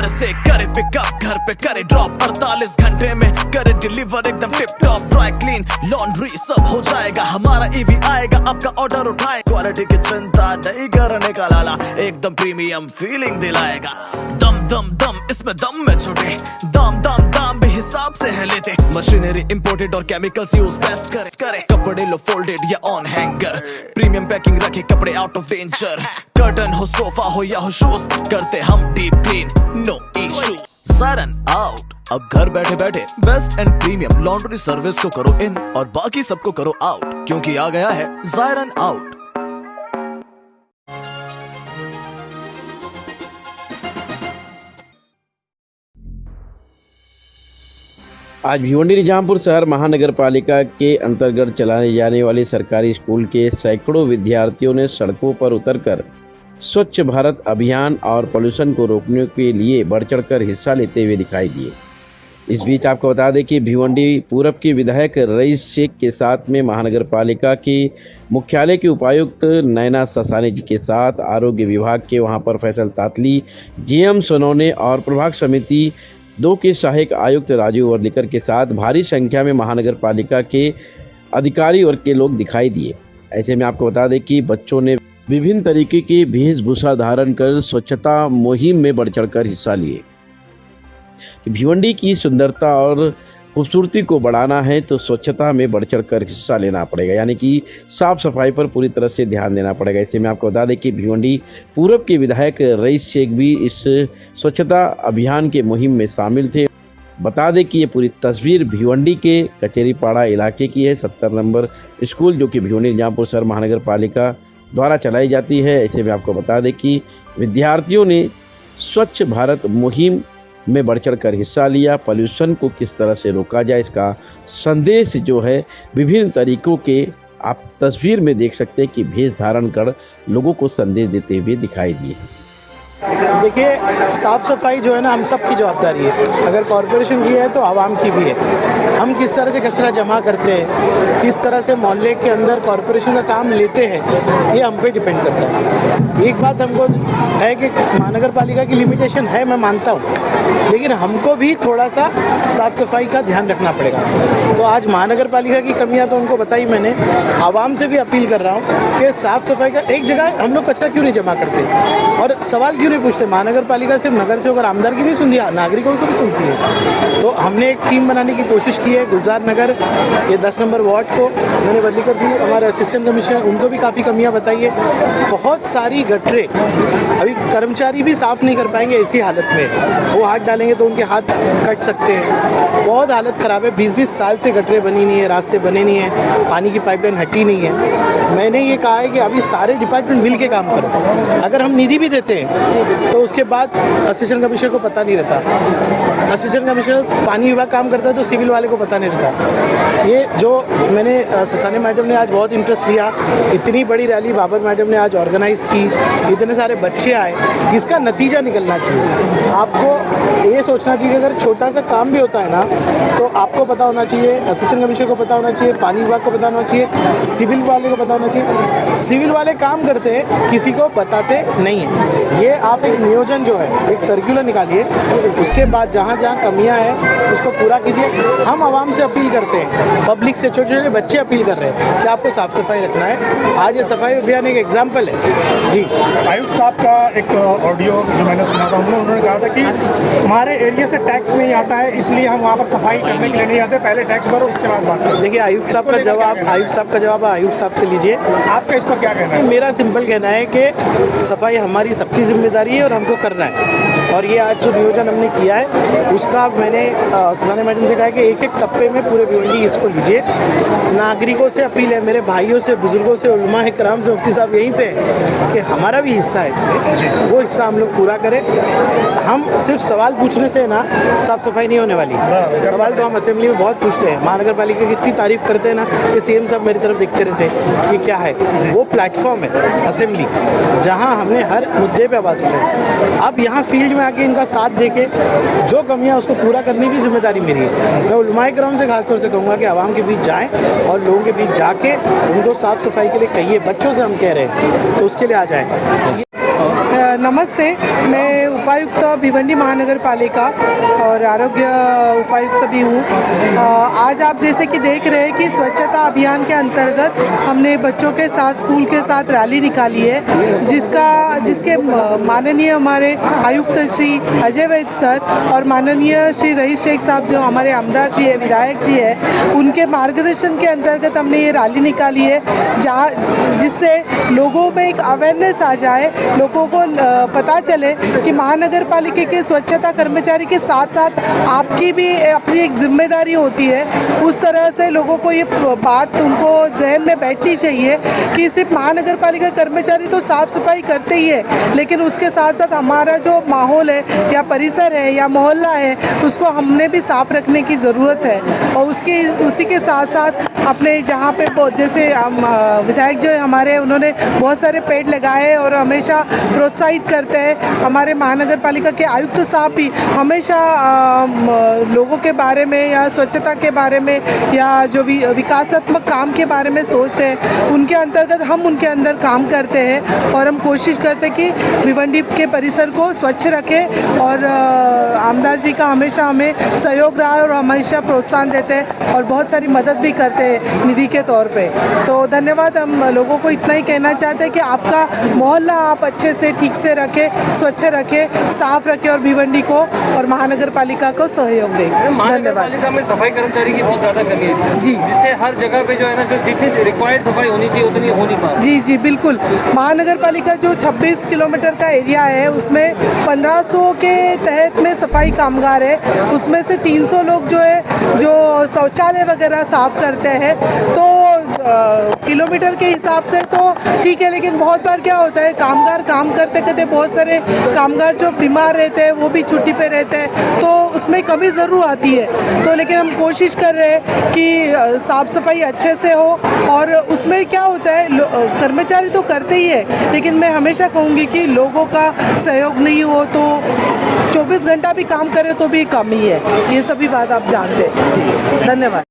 घर से करे पिकअप, घर पे करे ड्रॉप, 48 घंटे में करे डिलीवर एकदम tip top. Dry clean laundry सब हो जाएगा, हमारा ईवी आएगा, आपका ऑर्डर उठाए। क्वालिटी की चिंता नहीं करने का लाला, एकदम प्रीमियम फीलिंग दिलाएगा। दम दम दम इसमें दम में छुटे, दाम भी हिसाब से है लेते। मशीनरी इंपोर्टेड और केमिकल्स यूज बेस्ट करे। कपड़े लो फोल्डेड या ऑन हैंगर, प्रीमियम पैकिंग रखे कपड़े आउट ऑफ डेंजर। कर्टन हो सोफा हो या हो शूज, करते हम deep clean no issue. Siren out, अब घर बैठे बैठे best and premium laundry service को करो इन और बाकी सबको करो आउट, क्योंकि आ गया है सायरन आउट। आज भिवंडी निजामपुर शहर महानगर पालिका के अंतर्गत चलाए जाने वाले सरकारी स्कूल के सैकड़ों विद्यार्थियों ने सड़कों पर उतरकर स्वच्छ भारत अभियान और पॉल्यूशन को रोकने के लिए बढ़ चढ़कर हिस्सा लेते हुए दिखाई दिए। इस बीच आपको बता दें कि भिवंडी पूरब के विधायक रईस शेख के साथ में महानगर पालिका के मुख्यालय के उपायुक्त नैना ससानी जी के साथ आरोग्य विभाग के वहां पर फैसल तातली, जीएम सोनोने और प्रभाग समिति 2 के सहायक आयुक्त राजू वर्लीकर के साथ भारी संख्या में महानगर पालिका के अधिकारी और के लोग दिखाई दिए। ऐसे में आपको बता दें कि बच्चों ने विभिन्न तरीके की वेशभूषा धारण कर स्वच्छता मुहिम में बढ़ चढ़कर हिस्सा लिए। भिवंडी की सुंदरता और खूबसूरती को बढ़ाना है तो स्वच्छता में बढ़ चढ़कर हिस्सा लेना पड़ेगा, यानी कि साफ सफाई पर पूरी तरह से ध्यान देना पड़ेगा। ऐसे में आपको बता दें कि भिवंडी पूरब के विधायक रईस शेख भी इस स्वच्छता अभियान के मुहिम में शामिल थे। बता दें कि ये पूरी तस्वीर भिवंडी के कचेरीपाड़ा इलाके की है। 70 नंबर स्कूल जो कि भिवंडी निजामपुर शहर महानगर पालिका द्वारा चलाई जाती है। ऐसे में आपको बता दें कि विद्यार्थियों ने स्वच्छ भारत मुहिम में बढ़ चढ़ कर हिस्सा लिया। पॉल्यूशन को किस तरह से रोका जाए इसका संदेश जो है विभिन्न तरीकों के आप तस्वीर में देख सकते हैं कि भेष धारण कर लोगों को संदेश देते हुए दिखाई दिए। देखिए, साफ़ सफाई जो है ना हम सब की जवाबदारी है। अगर कॉरपोरेशन की है तो आवाम की भी है। हम किस तरह से कचरा जमा करते हैं, किस तरह से मोहल्ले के अंदर कॉरपोरेशन का काम लेते हैं, ये हम पे डिपेंड करता है। एक बात हमको है कि महानगर पालिका की लिमिटेशन है, मैं मानता हूँ, लेकिन हमको भी थोड़ा सा साफ़ सफाई का ध्यान रखना पड़ेगा। तो आज महानगर पालिका की कमियाँ तो उनको बताई मैंने, आवाम से भी अपील कर रहा हूँ कि साफ़ सफाई का एक जगह हम लोग कचरा क्यों नहीं जमा करते और सवाल क्यों नहीं पूछते। महानगर पालिका सिर्फ नगर से होकर आमदार की नहीं सुनती, नागरिकों को भी सुनती है। तो हमने एक टीम बनाने की कोशिश की है। गुलजार नगर ये 10 नंबर वार्ड को मैंने वर्लीकर जी हमारे असिस्टेंट कमिश्नर, उनको भी काफ़ी कमियां बताई है। बहुत सारी गटरें अभी कर्मचारी भी साफ़ नहीं कर पाएंगे ऐसी हालत में, वो हाथ डालेंगे तो उनके हाथ कट सकते हैं। बहुत हालत ख़राब है। 20-20 साल से गटरें बनी नहीं है, रास्ते बने नहीं हैं, पानी की पाइपलाइन हटी नहीं है। मैंने ये कहा है कि अभी सारे डिपार्टमेंट मिल के काम करो। अगर हम निधि भी देते हैं तो उसके बाद असिस्टेंट कमिश्नर को पता नहीं रहता। असिस्टेंट कमिश्नर पानी विभाग काम करता है तो सिविल वाले को पता नहीं रहता। ये जो मैंने ससानी मैडम ने आज बहुत इंटरेस्ट लिया, इतनी बड़ी रैली बाबर मैडम ने आज ऑर्गेनाइज़ की, इतने सारे बच्चे आए, इसका नतीजा निकलना चाहिए। आपको ये सोचना चाहिए कि अगर छोटा सा काम भी होता है ना तो आपको पता होना चाहिए, असिस्टेंट कमिश्नर को पता होना चाहिए, पानी विभाग को पता होना चाहिए, सिविल वाले को पता होना चाहिए। सिविल वाले काम करते हैं, किसी को बताते नहीं है। ये आप एक नियोजन जो है, एक सर्कुलर निकालिए, उसके बाद जहाँ जहाँ कमियाँ हैं उसको पूरा कीजिए। हम आवाम से अपील करते हैं, पब्लिक से, छोटे छोटे बच्चे अपील कर रहे हैं कि आपको साफ़ सफाई रखना है। आज ये सफाई अभियान एक एग्जाम्पल है। जी, आयुक्त साहब का एक ऑडियो जो मैंने सुना था, उन्होंने कहा था कि हमारे एरिया से टैक्स नहीं आता है, इसलिए हम वहाँ पर सफाई करने के लिए नहीं आते, पहले टैक्स भरो उसके बाद बात करो। देखिए, आयुक्त साहब का जवाब आयुक्त साहब से लीजिए। आपका इस पर क्या कहना है? मेरा सिंपल कहना है कि सफाई हमारी सबकी जिम्मेदारी है और हमको करना है। और ये आज जो नियोजन हमने किया है उसका मैंने ससानी मैडम से कहा है कि एक एक तप्पे में पूरे भिवंडी इसको लीजिए। नागरिकों से अपील है, मेरे भाइयों से, बुजुर्गों से, उलमा इकराम से, मुफ्ती साहब यहीं पे कि हमारा भी हिस्सा है इसमें, वो हिस्सा हम लोग पूरा करें। हम सिर्फ सवाल पूछने से ना साफ़ सफाई नहीं होने वाली। सवाल तो हम असेंबली में बहुत पूछते हैं, महानगर पालिका की इतनी तारीफ़ करते हैं ना कि सीएम साहब मेरी तरफ देखते रहते हैं कि क्या है। वो प्लेटफॉर्म है असेंबली, जहाँ हमने हर मुद्दे पर आवाज़ उठाई। अब यहाँ फील्ड में आके इनका साथ देके जो कमियां उसको पूरा करने की जिम्मेदारी मेरी है। मैं उलमाए किराम से खासतौर से कहूँगा कि आवाम के बीच जाएं और लोगों के बीच जाके उनको साफ़ सफाई के लिए कहिए। बच्चों से हम कह रहे हैं तो उसके लिए आ जाएं। नमस्ते, मैं उपायुक्त भिवंडी महानगर पालिका और आरोग्य उपायुक्त भी हूँ। आज आप जैसे कि देख रहे हैं कि स्वच्छता अभियान के अंतर्गत हमने बच्चों के साथ स्कूल के साथ रैली निकाली है, जिसके माननीय हमारे आयुक्त श्री अजय वैद्य सर और माननीय श्री रईस शेख साहब जो हमारे आमदार जी है, विधायक जी है, उनके मार्गदर्शन के अंतर्गत हमने ये रैली निकाली है, जिससे लोगों में एक अवेयरनेस आ जाए, लोगों को पता चले कि महानगर पालिका के स्वच्छता कर्मचारी के साथ साथ आपकी भी अपनी एक जिम्मेदारी होती है। उस तरह से लोगों को ये बात उनको जहन में बैठनी चाहिए कि सिर्फ महानगर पालिका कर्मचारी तो साफ सफाई करते ही है, लेकिन उसके साथ साथ हमारा जो माहौल है या परिसर है या मोहल्ला है, उसको हमने भी साफ रखने की ज़रूरत है। और उसी के साथ साथ अपने जहाँ पे जैसे विधायक जो हमारे, उन्होंने बहुत सारे पेड़ लगाए और हमेशा प्रोत्साहित करते हैं। हमारे महानगर पालिका के आयुक्त साहब भी हमेशा लोगों के बारे में या स्वच्छता के बारे में या जो भी विकासात्मक काम के बारे में सोचते हैं, उनके अंतर्गत हम उनके अंदर काम करते हैं और हम कोशिश करते हैं कि भिवंडी के परिसर को स्वच्छ रखें। और आमदार जी का हमेशा हमें सहयोग रहा है और हमेशा प्रोत्साहन देते हैं और बहुत सारी मदद भी करते हैं निधि के तौर पे। तो धन्यवाद। हम लोगों को इतना ही कहना चाहते हैं कि आपका मोहल्ला आप अच्छे से ठीक से रखें, स्वच्छ रखें, साफ रखें और भिवंडी को और महानगर पालिका को सहयोग दें। धन्यवाद। पालिका में सफाई कर्मचारी की बहुत ज़्यादा कमी है जी, जिससे हर जगह पे जो है ना, जो जितनी रिक्वायर्ड सफाई होनी चाहिए उतनी हो नहीं पा रही। जी बिल्कुल। महानगर पालिका जो 26 किलोमीटर का एरिया है, उसमें 1500 के तहत में सफाई कामगार है, उसमें से 300 लोग जो है जो शौचालय वगैरह साफ करते हैं। तो किलोमीटर के हिसाब से तो ठीक है, लेकिन बहुत बार क्या होता है, कामगार काम करते करते बहुत सारे कामगार जो बीमार रहते हैं वो भी छुट्टी पे रहते हैं, तो उसमें कमी ज़रूर आती है। तो लेकिन हम कोशिश कर रहे हैं कि साफ़ सफाई अच्छे से हो। और उसमें क्या होता है, कर्मचारी तो करते ही है, लेकिन मैं हमेशा कहूँगी कि लोगों का सहयोग नहीं हो तो 24 घंटा भी काम करें तो भी कम ही है। ये सभी बात आप जानते हैं। जी धन्यवाद।